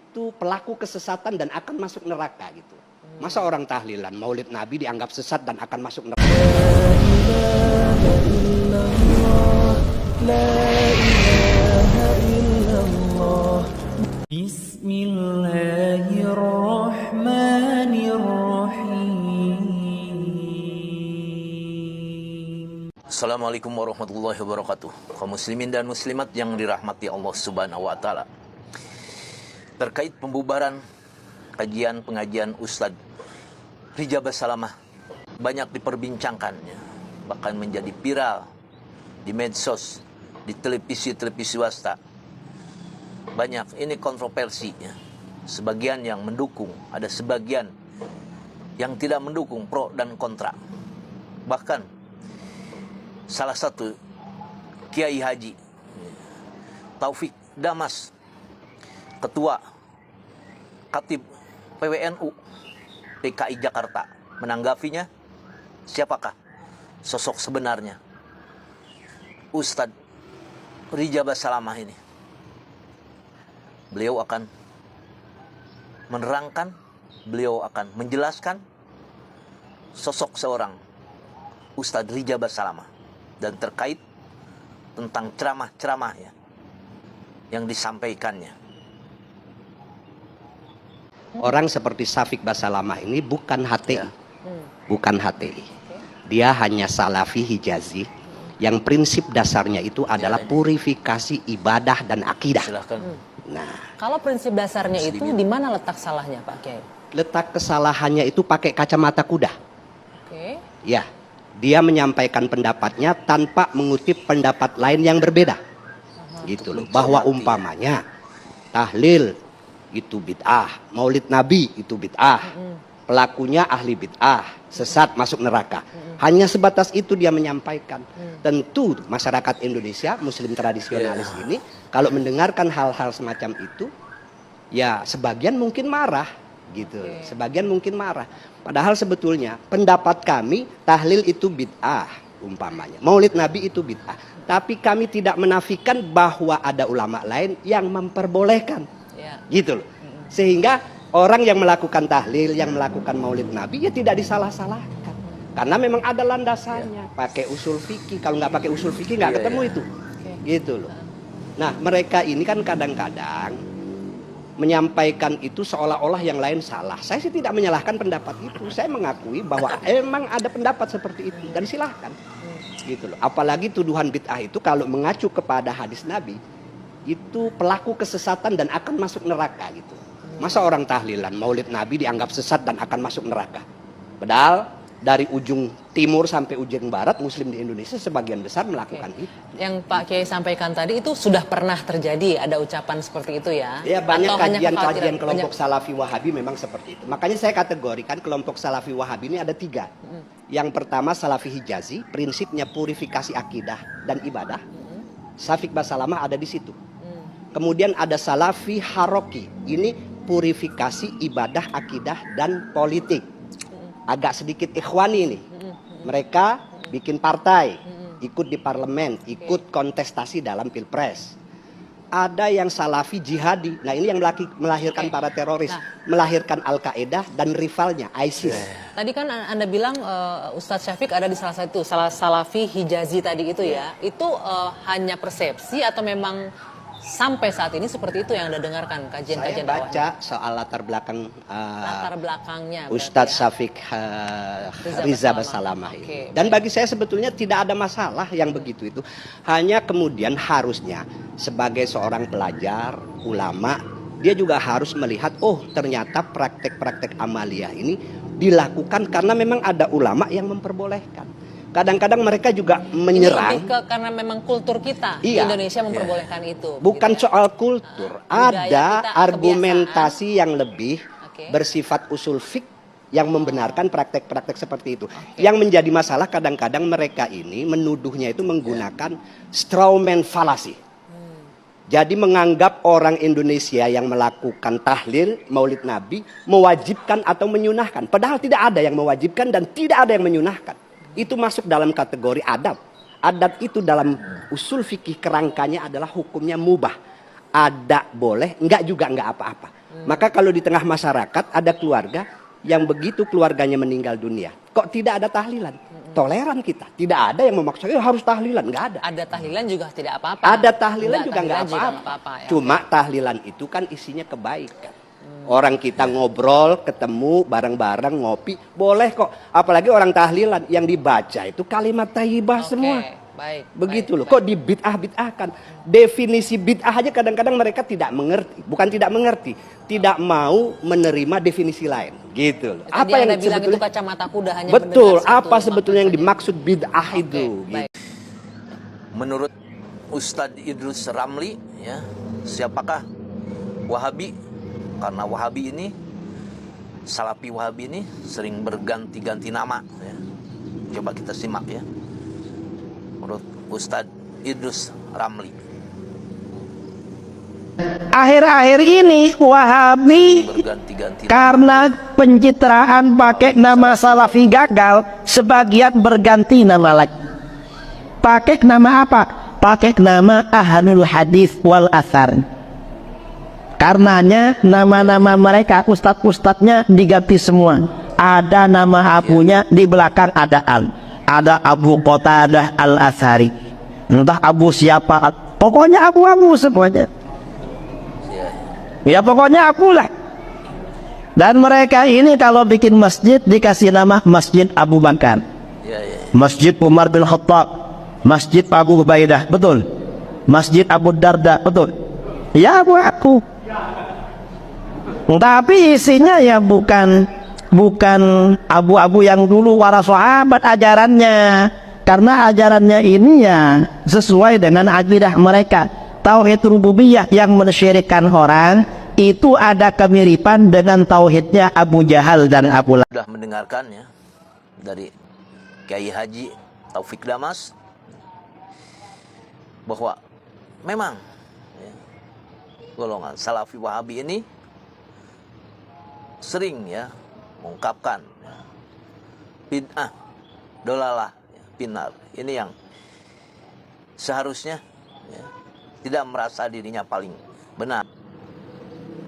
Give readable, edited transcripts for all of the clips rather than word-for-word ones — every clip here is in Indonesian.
itu pelaku kesesatan dan akan masuk neraka gitu. Masa orang tahlilan maulid Nabi dianggap sesat dan akan masuk neraka? Assalamualaikum warahmatullahi wabarakatuh. Kaum muslimin dan muslimat yang dirahmati Allah Subhanahu wa taala. Terkait pembubaran kajian pengajian Ustadz Rija Basalamah banyak diperbincangkannya, bahkan menjadi viral di medsos, di televisi swasta. Banyak ini kontroversinya. Sebagian yang mendukung, ada sebagian yang tidak mendukung, pro dan kontra. Bahkan salah satu Kiai Haji Taufik Damas, Ketua Khatib PWNU DKI Jakarta, menanggapinya, siapakah sosok sebenarnya Ustadz Rija Basalamah ini. Beliau akan menerangkan, beliau akan menjelaskan sosok seorang Ustadz Rija Basalamah dan terkait tentang ceramah-ceramah yang disampaikannya. Orang seperti Syafiq Basalamah ini bukan HTI, bukan HTI. Dia hanya Salafi Hijazi yang prinsip dasarnya itu adalah purifikasi ibadah dan akidah. Silahkan. Nah, kalau prinsip dasarnya itu di mana letak salahnya, Pak Kiai? Letak kesalahannya itu pakai kacamata kuda. Oke. Ya. Dia menyampaikan pendapatnya tanpa mengutip pendapat lain yang berbeda. Gitu loh. Bahwa umpamanya tahlil itu bid'ah, maulid Nabi itu bid'ah, pelakunya ahli bid'ah, sesat masuk neraka. Hanya sebatas itu dia menyampaikan. Tentu masyarakat Indonesia, muslim tradisionalis ini, kalau mendengarkan hal-hal semacam itu, ya sebagian mungkin marah. Gitu, sebagian mungkin marah. Padahal sebetulnya pendapat kami tahlil itu bid'ah umpamanya, maulid Nabi itu bid'ah. Tapi kami tidak menafikan bahwa ada ulama lain yang memperbolehkan, gitu loh. Sehingga orang yang melakukan tahlil, yang melakukan maulid Nabi ya tidak disalah-salahkan, karena memang ada landasannya. Pakai usul fikih, kalau nggak pakai usul fikih nggak ketemu itu, gitu loh. Nah mereka ini kan kadang-kadang menyampaikan itu seolah-olah yang lain salah. Saya sih tidak menyalahkan pendapat itu. Saya mengakui bahwa emang ada pendapat seperti itu dan silahkan. Gitu loh. Apalagi tuduhan bid'ah itu kalau mengacu kepada hadis Nabi, itu pelaku kesesatan dan akan masuk neraka gitu. Masa orang tahlilan maulid Nabi dianggap sesat dan akan masuk neraka? Padahal dari ujung timur sampai ujung barat muslim di Indonesia sebagian besar melakukan itu. Yang Pak Kiai sampaikan tadi itu sudah pernah terjadi, ada ucapan seperti itu ya? Ya banyak kajian-kajian kelompok Salafi Wahabi memang seperti itu. Makanya saya kategorikan kelompok Salafi Wahabi ini ada 3. Yang pertama Salafi Hijazi, prinsipnya purifikasi akidah dan ibadah. Syafiq Basalamah ada di situ. Kemudian ada Salafi Haroki, ini purifikasi ibadah, akidah dan politik. Agak sedikit ikhwani ini. Mereka bikin partai, ikut di parlemen, ikut kontestasi dalam pilpres. Ada yang Salafi jihadi. Nah ini yang melahirkan para teroris, melahirkan Al-Qaeda dan rivalnya ISIS. Tadi kan Anda bilang Ustadz Syafiq ada di salah satu Salafi Hijazi tadi itu ya. Itu hanya persepsi atau memang sampai saat ini seperti itu yang Anda dengarkan kajian-kajian Saya baca soal latar belakangnya Ustadz Syafiq Rija Basalamah ini. Dan bagi saya sebetulnya tidak ada masalah yang begitu itu. Hanya kemudian harusnya sebagai seorang pelajar, ulama, dia juga harus melihat, oh ternyata praktek-praktek amaliyah ini dilakukan karena memang ada ulama yang memperbolehkan. Kadang-kadang mereka juga menyerang. Ini lebih karena memang kultur kita di Indonesia memperbolehkan itu. Bukan soal kultur, ada argumentasi yang lebih bersifat usul fik yang membenarkan praktek-praktek seperti itu. Yang menjadi masalah kadang-kadang mereka ini menuduhnya itu menggunakan strawman fallacy. Jadi menganggap orang Indonesia yang melakukan tahlil maulid Nabi mewajibkan atau menyunahkan. Padahal tidak ada yang mewajibkan dan tidak ada yang menyunahkan. Itu masuk dalam kategori adab. Adab itu dalam usul fikih kerangkanya adalah hukumnya mubah. Ada boleh, enggak juga enggak apa-apa. Maka kalau di tengah masyarakat ada keluarga yang begitu keluarganya meninggal dunia, kok tidak ada tahlilan? Toleran kita, tidak ada yang memaksa harus tahlilan, nggak ada. Ada tahlilan juga tidak apa-apa. Ada tahlilan juga nggak tahlilan juga apa-apa. ya. Cuma tahlilan itu kan isinya kebaikan. Orang kita ngobrol, ketemu, bareng-bareng, ngopi, boleh kok. Apalagi orang tahlilan yang dibaca itu kalimat thayyibah Oke, semua. baik. Begitu baik, loh. Kok di bid'ah-bid'ahkan? Definisi bid'ah aja kadang-kadang mereka tidak mengerti. Bukan tidak mengerti, tidak mau menerima definisi lain. Gitu loh. Tadi Anda bilang itu kacamata kuda hanya betul, mendengar apa satu sebetulnya yang makna saja. dimaksud bid'ah Oke, itu? baik. Menurut Ustadz Idrus Ramli, ya, siapakah Wahabi? Karena Wahabi ini, Salafi Wahabi ini sering berganti-ganti nama. Ya. Coba kita simak ya. Menurut Ustadz Idrus Ramli. Akhir-akhir ini Wahabi Berganti-ganti. karena pencitraan pakai nama Salafi gagal, sebagian berganti nama lagi. Pakai nama apa? Pakai nama Ahlul Hadis wal Athar. Karenanya nama-nama mereka, ustadz-ustadznya diganti semua. Ada nama abunya, di belakang ada al. Ada Abu Qatadah al-Athari. Entah Abu siapa, pokoknya abu-abu semuanya. Ya pokoknya akulah. Dan mereka ini kalau bikin masjid dikasih nama Masjid Abu Bakar, Ya, ya. Masjid Umar bin Khattab, Masjid Abu Ubaidah, betul. Masjid Abu Darda, betul. Ya aku. Tapi isinya ya bukan abu-abu yang dulu para sahabat ajarannya. Karena ajarannya ini ya sesuai dengan akidah mereka. Tauhid rububiyah yang mensyirikkan orang itu ada kemiripan dengan tauhidnya Abu Jahal dan Abu Lahab. Sudah mendengarkannya dari Kiai Haji Taufik Damas bahwa memang ya, golongan Salafi Wahabi ini sering ya mengungkapkan ya, bid'ah, dolalah, ya, binar. Ini yang seharusnya ya, tidak merasa dirinya paling benar.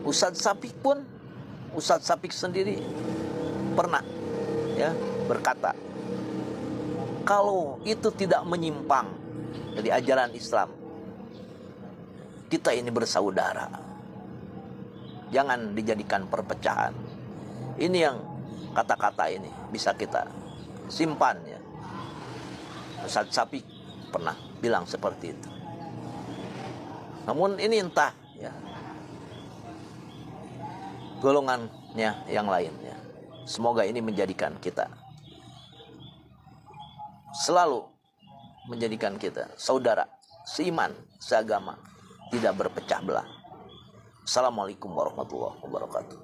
Ustadz Syafiq pun, Ustadz Syafiq sendiri pernah ya berkata, kalau itu tidak menyimpang dari ajaran Islam, kita ini bersaudara. Jangan dijadikan perpecahan. Ini yang kata-kata ini bisa kita simpan ya. Ustadz Syafiq pernah bilang seperti itu. Namun ini entah ya golongannya yang lain ya. Semoga ini menjadikan kita selalu menjadikan kita saudara, seiman, seagama, tidak berpecah belah. Assalamualaikum warahmatullahi wabarakatuh.